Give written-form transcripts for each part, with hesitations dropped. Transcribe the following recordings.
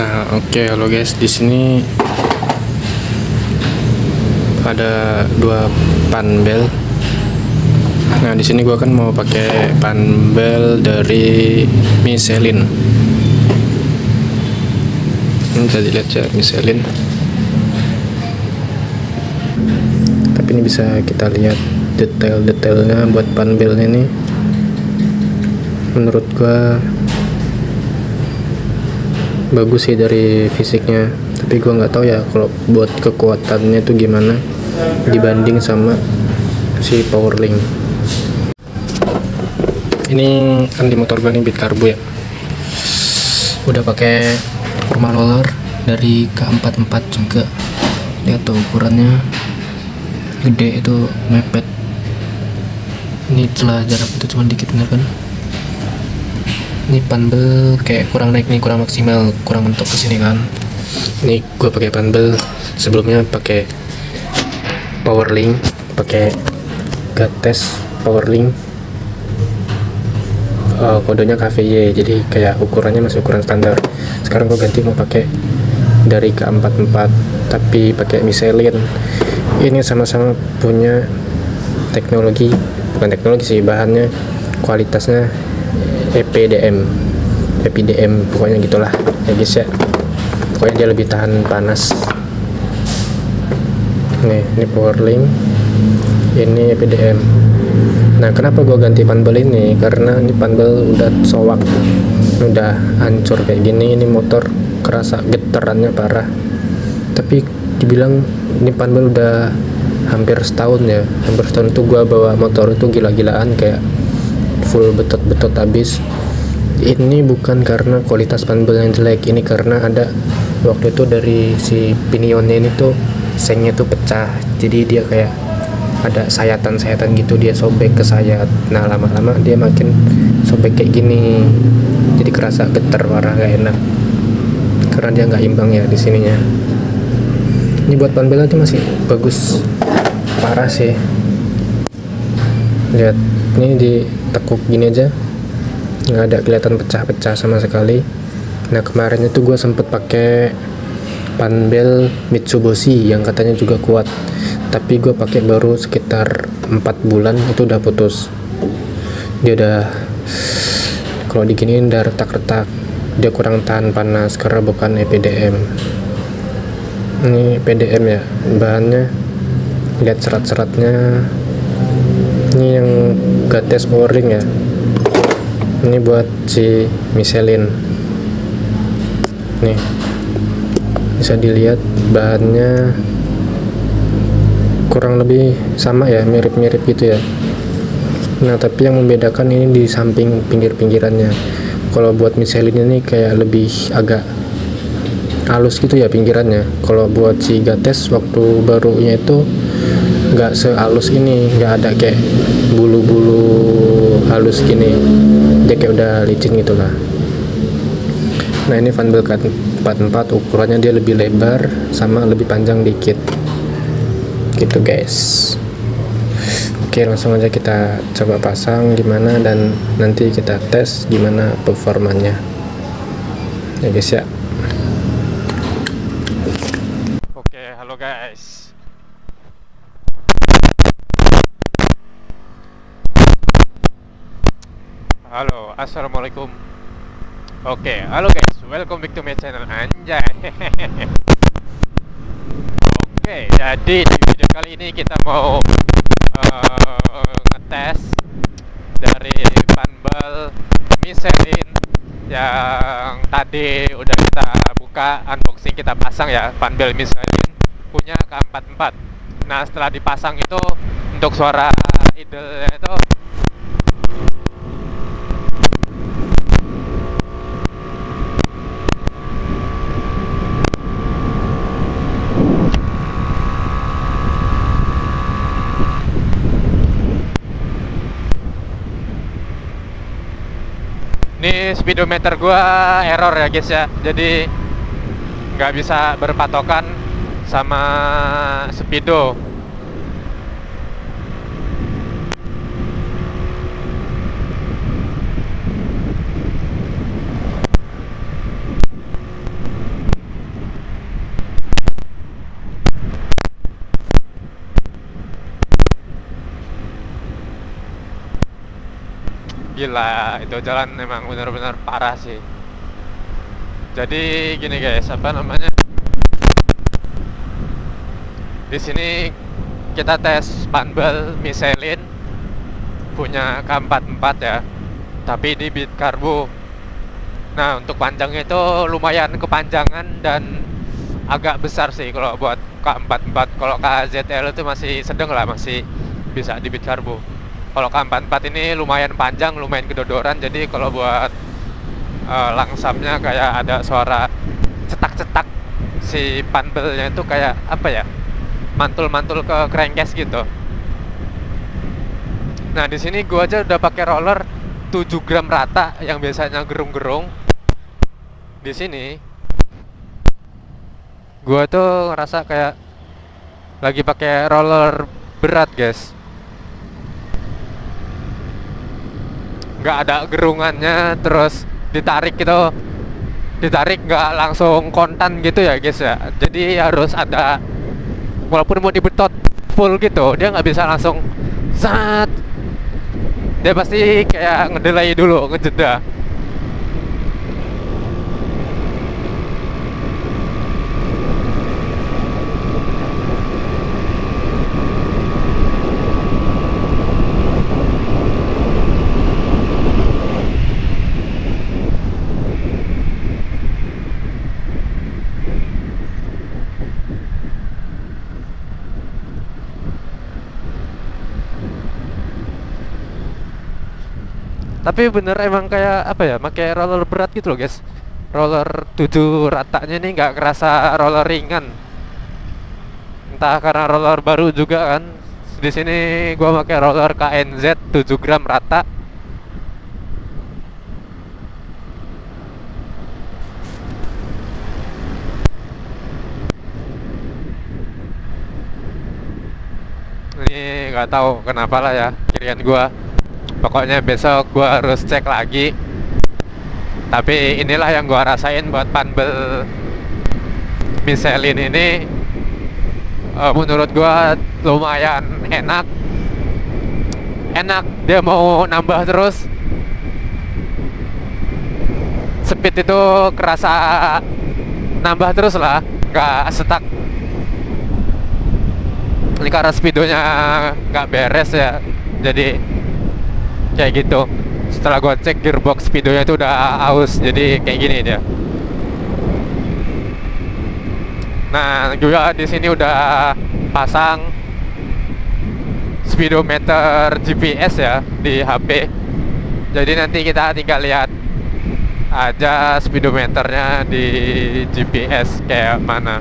Nah, oke, halo guys. Di sini ada dua panbel. Nah, di sini gua kan mau pakai panbel dari Michelin. Ini bisa dilihat ya, Michelin. Tapi ini bisa kita lihat detail-detailnya buat panbelnya ini. Menurut gua bagus sih dari fisiknya, tapi gua nggak tahu ya kalau buat kekuatannya itu gimana dibanding sama si Powerlink. Ini kan di motor gua nih Beat Carbo ya, udah pakai forma roller dari K44 juga. Lihat tuh ukurannya gede, itu mepet. Ini celah jarak itu cuma dikit, bener kan? Ini panbel kayak kurang naik nih, kurang maksimal, kurang mentok ke sini kan. Ini gue pakai panbel, sebelumnya pakai Powerlink, pakai Gates Powerlink, kodenya KVY, jadi kayak ukurannya masih ukuran standar. Sekarang gue ganti mau pakai dari K44 tapi pakai Michelin. Ini sama-sama punya teknologi, bukan teknologi sih, bahannya kualitasnya EPDM, pokoknya gitulah ya guys ya. Pokoknya dia lebih tahan panas. Nih, ini Powerlink, ini EPDM. Nah, kenapa gue ganti panbel ini? Karena ini panbel udah sowak, udah hancur kayak gini. Ini motor kerasa getarannya parah. Tapi dibilang ini panbel udah hampir setahun ya. Hampir setahun itu gue bawa motor itu gila-gilaan, kayak full betot-betot habis. Ini bukan karena kualitas panbel yang jelek, ini karena ada waktu itu dari si pinionnya ini tuh sengnya tuh pecah, jadi dia kayak ada sayatan-sayatan gitu, dia sobek ke sayat. Nah, lama-lama dia makin sobek kayak gini, jadi kerasa getar, parah, gak enak karena dia nggak imbang ya di sininya. Ini buat panbelnya tuh masih bagus, parah sih. Lihat, ini ditekuk gini aja nggak ada kelihatan pecah-pecah sama sekali. Nah, kemarin itu gue sempet pakai panbel Mitsubishi yang katanya juga kuat, tapi gue pakai baru sekitar 4 bulan itu udah putus. Dia udah, kalau diginiin udah retak-retak, dia kurang tahan panas karena bukan EPDM. Ini EPDM ya bahannya, lihat serat-seratnya. Ini yang Gates Powerlink ya, ini buat si Michelin. Nih, bisa dilihat bahannya kurang lebih sama ya, mirip-mirip gitu ya. Nah, tapi yang membedakan ini di samping pinggir-pinggirannya. Kalau buat Michelin ini kayak lebih agak halus gitu ya pinggirannya. Kalau buat si Gates waktu barunya itu nggak sehalus ini, nggak ada kayak bulu-bulu halus gini, dia kayak udah licin gitulah. Nah, ini panbel K44, ukurannya dia lebih lebar sama lebih panjang dikit gitu guys. Oke, langsung aja kita coba pasang gimana, dan nanti kita tes gimana performanya ya guys ya. Oke, halo guys. Halo, assalamualaikum. Oke, halo guys, welcome back to my channel, anjay. Oke, jadi di video kali ini kita mau ngetes dari panbel Michelin yang tadi udah kita buka, unboxing, kita pasang ya, panbel Michelin punya K44. Nah, setelah dipasang itu untuk suara idle itu ini speedometer gua error ya guys ya, jadi nggak bisa berpatokan sama speedo. gila, itu jalan memang benar-benar parah sih. Jadi gini guys, apa namanya, di sini kita tes panbel Michelin punya K44 ya, tapi di bit karbo. Nah, untuk panjangnya itu lumayan kepanjangan dan agak besar sih kalau buat K44. Kalau KZL itu masih sedang lah, masih bisa di bit karbo. Kalau K44 ini lumayan panjang, lumayan kedodoran. Jadi kalau buat langsamnya kayak ada suara cetak-cetak, si panbelnya itu kayak apa ya, mantul-mantul ke crankcase gitu. Nah, di sini gua aja udah pakai roller 7 gram rata yang biasanya gerung-gerung. Di sini gua tuh ngerasa kayak lagi pakai roller berat, guys. Nggak ada gerungannya, terus ditarik gitu, ditarik nggak langsung kontan gitu ya, guys ya. Jadi harus ada, walaupun mau dibetot full gitu, dia nggak bisa langsung zat. Dia pasti kayak ngedelay dulu, ngejeda. Tapi bener emang kayak apa ya, pakai roller berat gitu loh, guys. Roller 7 ratanya ini nggak kerasa roller ringan. Entah karena roller baru juga kan. Di sini gua pakai roller KNZ 7 gram rata. Ini nggak tahu kenapa lah ya, kirian gua. Pokoknya besok gua harus cek lagi. Tapi inilah yang gua rasain buat panbel Michelin ini. Menurut gua lumayan enak. Enak, dia mau nambah terus. Speed itu kerasa nambah terus lah, gak stuck. Ini karena speedonya gak beres ya, jadi kayak gitu. Setelah gue cek gearbox speedonya itu udah aus, jadi kayak gini dia. Nah, juga di sini udah pasang speedometer GPS ya di HP. Jadi nanti kita tinggal lihat aja speedometernya di GPS kayak mana.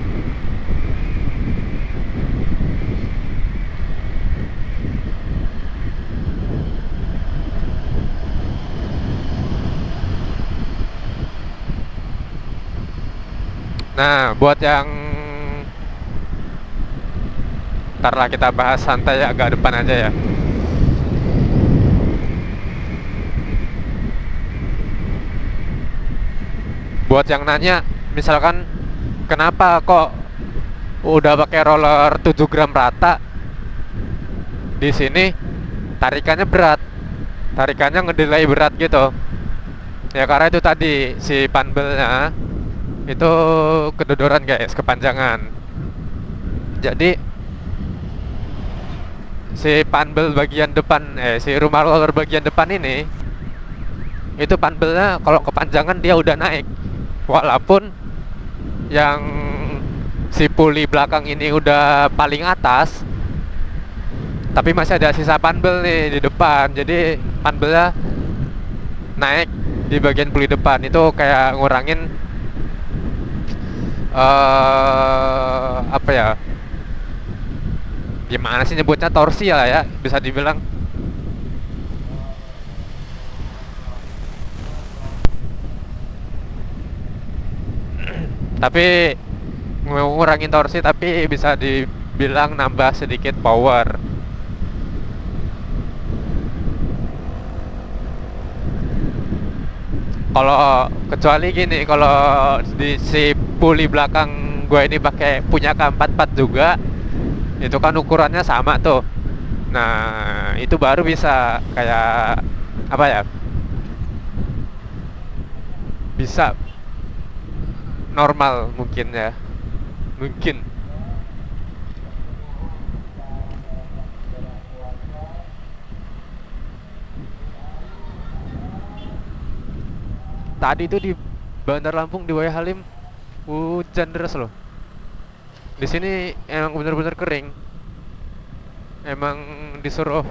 Nah, buat yang ntar lah kita bahas santai agak depan aja ya. Buat yang nanya, misalkan kenapa kok udah pakai roller 7 gram rata, di sini tarikannya berat, tarikannya ngedelay berat gitu. Ya karena itu tadi si panbelnya itu kedodoran guys, kepanjangan. Jadi si panbel bagian depan, si rumah roller bagian depan ini, itu panbelnya kalau kepanjangan dia udah naik. Walaupun yang si puli belakang ini udah paling atas, tapi masih ada sisa panbel nih di depan. Jadi panbelnya naik di bagian puli depan, itu kayak ngurangin apa ya, gimana sih nyebutnya, torsi lah ya, bisa dibilang. Tapi ngurangin torsi, tapi bisa dibilang nambah sedikit power. Kalau kecuali gini, kalau di si puli belakang gue ini pakai punya K44 juga, itu kan ukurannya sama tuh. Nah, itu baru bisa kayak apa ya, bisa normal mungkin ya, mungkin. Tadi itu di Bandar Lampung di Waya Halim hujan deras loh. Di sini emang bener-bener kering. Emang disuruh